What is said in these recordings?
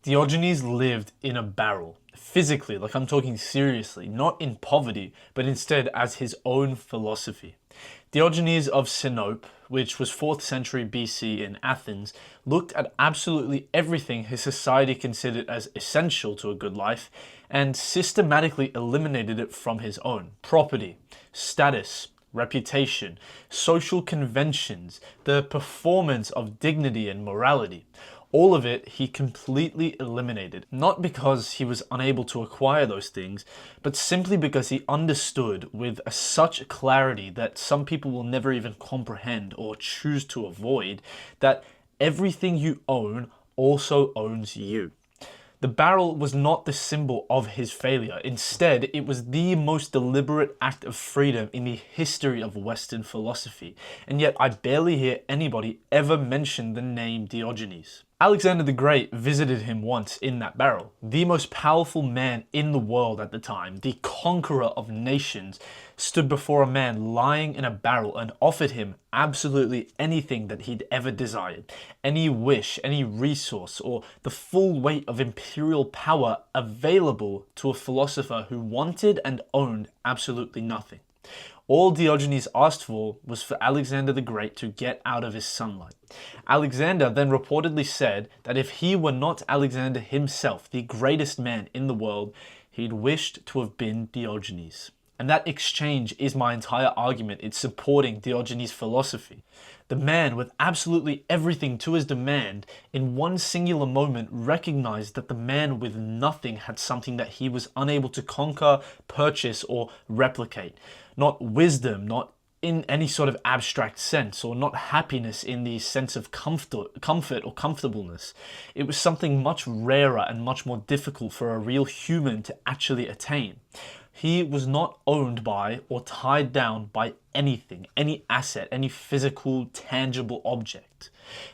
Diogenes lived in a barrel, physically, like I'm talking seriously, not in poverty, but instead as his own philosophy. Diogenes of Sinope, which was 4th century BC in Athens, looked at absolutely everything his society considered as essential to a good life and systematically eliminated it from his own. Property, status, reputation, social conventions, the performance of dignity and morality. All of it he completely eliminated, not because he was unable to acquire those things, but simply because he understood with such clarity that some people will never even comprehend or choose to avoid, that everything you own also owns you. The barrel was not the symbol of his failure. Instead, it was the most deliberate act of freedom in the history of Western philosophy. And yet I barely hear anybody ever mention the name Diogenes. Alexander the Great visited him once in that barrel. The most powerful man in the world at the time, the conqueror of nations, stood before a man lying in a barrel and offered him absolutely anything that he'd ever desired. Any wish, any resource, or the full weight of imperial power available to a philosopher who wanted and owned absolutely nothing. All Diogenes asked for was for Alexander the Great to get out of his sunlight. Alexander then reportedly said that if he were not Alexander himself, the greatest man in the world, he'd wished to have been Diogenes. And that exchange is my entire argument. It's supporting Diogenes' philosophy. The man, with absolutely everything to his demand, in one singular moment recognized that the man with nothing had something that he was unable to conquer, purchase, or replicate. Not wisdom, not in any sort of abstract sense, or not happiness in the sense of comfort or comfortableness. It was something much rarer and much more difficult for a real human to actually attain. He was not owned by or tied down by anything, any asset, any physical, tangible object.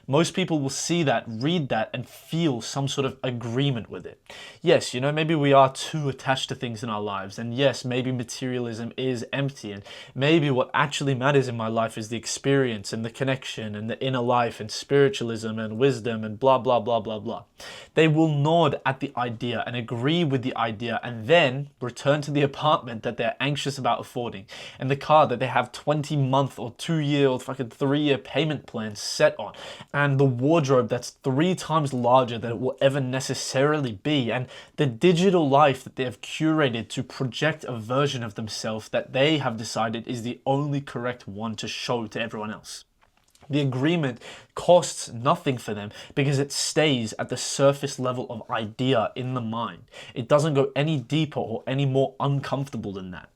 Most people will see that, read that, and feel some sort of agreement with it. Yes, maybe we are too attached to things in our lives, and yes, maybe materialism is empty, and maybe what actually matters in my life is the experience and the connection and the inner life and spiritualism and wisdom and blah, blah, blah, blah, blah. They will nod at the idea and agree with the idea and then return to the apartment that they're anxious about affording and the car that they have 20-month or 2-year or fucking 3-year payment plans set on, and the wardrobe that's 3 times larger than it will ever necessarily be, and the digital life that they have curated to project a version of themselves that they have decided is the only correct one to show to everyone else. The agreement costs nothing for them because it stays at the surface level of idea in the mind. It doesn't go any deeper or any more uncomfortable than that.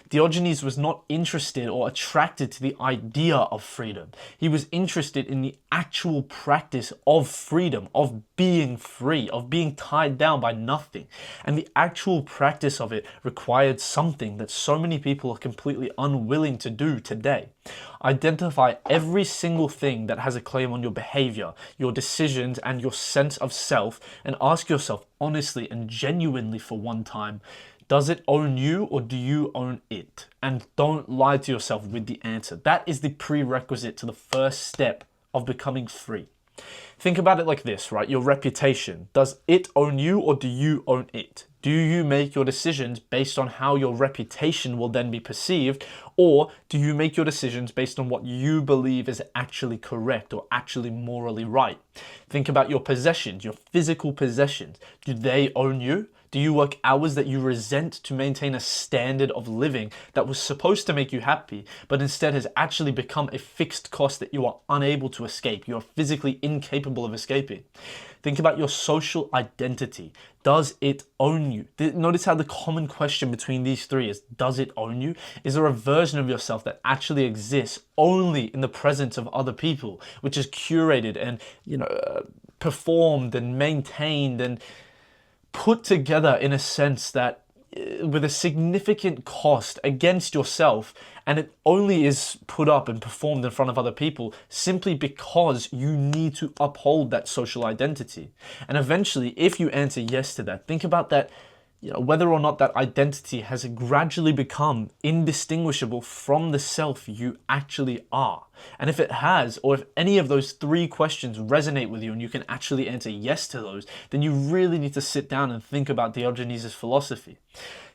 Diogenes was not interested or attracted to the idea of freedom. He was interested in the actual practice of freedom, of being free, of being tied down by nothing. And the actual practice of it required something that so many people are completely unwilling to do today. Identify every single thing that has a claim on your behavior, your decisions, and your sense of self, and ask yourself honestly and genuinely for one time, does it own you or do you own it? And don't lie to yourself with the answer. That is the prerequisite to the first step of becoming free. Think about it like this, right? Your reputation. Does it own you or do you own it? Do you make your decisions based on how your reputation will then be perceived, or do you make your decisions based on what you believe is actually correct or actually morally right? Think about your possessions, your physical possessions. Do they own you? Do you work hours that you resent to maintain a standard of living that was supposed to make you happy, but instead has actually become a fixed cost that you are unable to escape? You are physically incapable of escaping. Think about your social identity. Does it own you? Notice how the common question between these three is, does it own you? Is there a version of yourself that actually exists only in the presence of other people, which is curated and, performed and maintained and put together in a sense that with a significant cost against yourself, and it only is put up and performed in front of other people simply because you need to uphold that social identity. And eventually, if you answer yes to that, think about that whether or not that identity has gradually become indistinguishable from the self you actually are. And if it has, or if any of those three questions resonate with you and you can actually answer yes to those, then you really need to sit down and think about Diogenes' philosophy.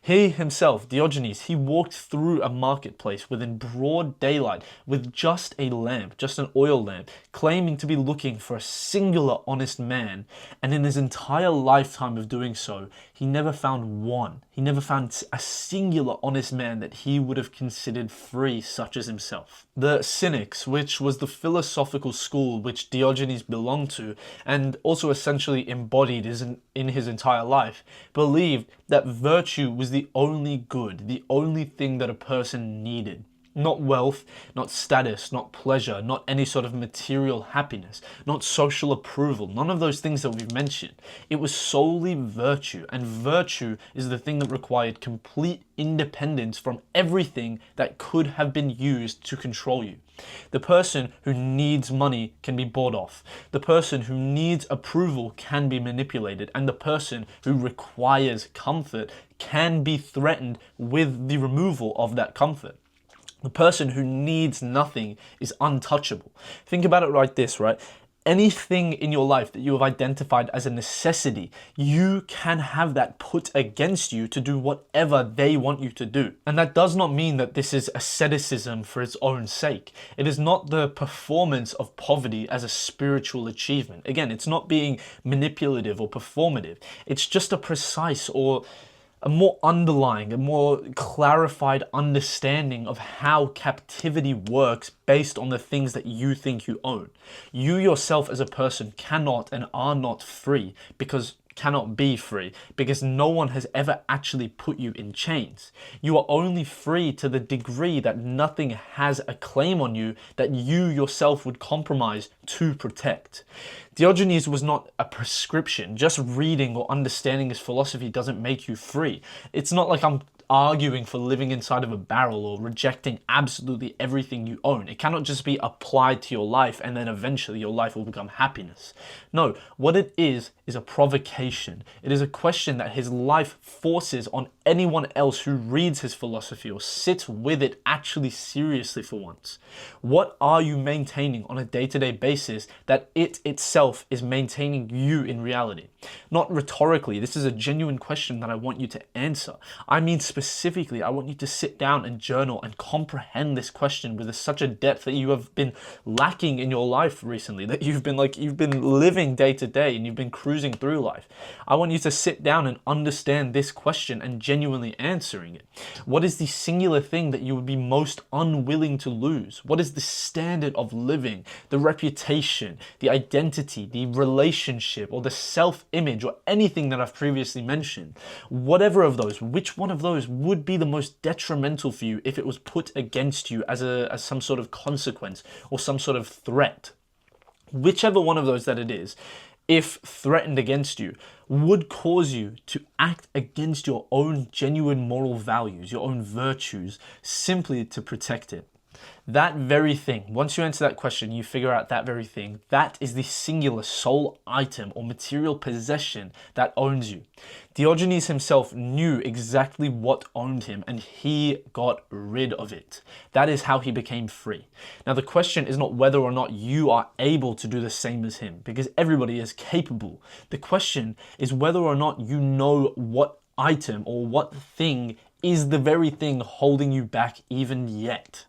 He himself, Diogenes, he walked through a marketplace within broad daylight with just a lamp, just an oil lamp, claiming to be looking for a singular honest man. And in his entire lifetime of doing so, he never found one. He never found a singular honest man that he would have considered free, such as himself. The Cynics, which was the philosophical school which Diogenes belonged to and also essentially embodied in his entire life, believed that virtue was the only good, the only thing that a person needed. Not wealth, not status, not pleasure, not any sort of material happiness, not social approval, none of those things that we've mentioned. It was solely virtue, and virtue is the thing that required complete independence from everything that could have been used to control you. The person who needs money can be bought off. The person who needs approval can be manipulated, and the person who requires comfort can be threatened with the removal of that comfort. The person who needs nothing is untouchable. Think about it like this, right? Anything in your life that you have identified as a necessity, you can have that put against you to do whatever they want you to do. And that does not mean that this is asceticism for its own sake. It is not the performance of poverty as a spiritual achievement. Again, it's not being manipulative or performative. It's just a precise or a more underlying, a more clarified understanding of how captivity works based on the things that you think you own. You yourself as a person cannot and are not free cannot be free because no one has ever actually put you in chains. You are only free to the degree that nothing has a claim on you that you yourself would compromise to protect. Diogenes was not a prescription. Just reading or understanding his philosophy doesn't make you free. It's not like I'm arguing for living inside of a barrel or rejecting absolutely everything you own. It cannot just be applied to your life and then eventually your life will become happiness. No, what it is a provocation. It is a question that his life forces on anyone else who reads his philosophy or sits with it actually seriously for once. What are you maintaining on a day-to-day basis that it itself is maintaining you in reality? Not rhetorically. This is a genuine question that I want you to answer. I mean specifically, I want you to sit down and journal and comprehend this question with such a depth that you have been lacking in your life recently, that you've been living day to day and you've been cruising through life. I want you to sit down and understand this question and genuinely answering it. What is the singular thing that you would be most unwilling to lose? What is the standard of living, the reputation, the identity, the relationship, or the self-image, or anything that I've previously mentioned? Whatever of those, which one of those would be the most detrimental for you if it was put against you as some sort of consequence or some sort of threat? Whichever one of those that it is, if threatened against you, would cause you to act against your own genuine moral values, your own virtues, simply to protect it. That very thing, once you answer that question, you figure out that very thing, that is the singular sole item or material possession that owns you. Diogenes himself knew exactly what owned him and he got rid of it. That is how he became free. Now the question is not whether or not you are able to do the same as him, because everybody is capable. The question is whether or not you know what item or what thing is the very thing holding you back even yet.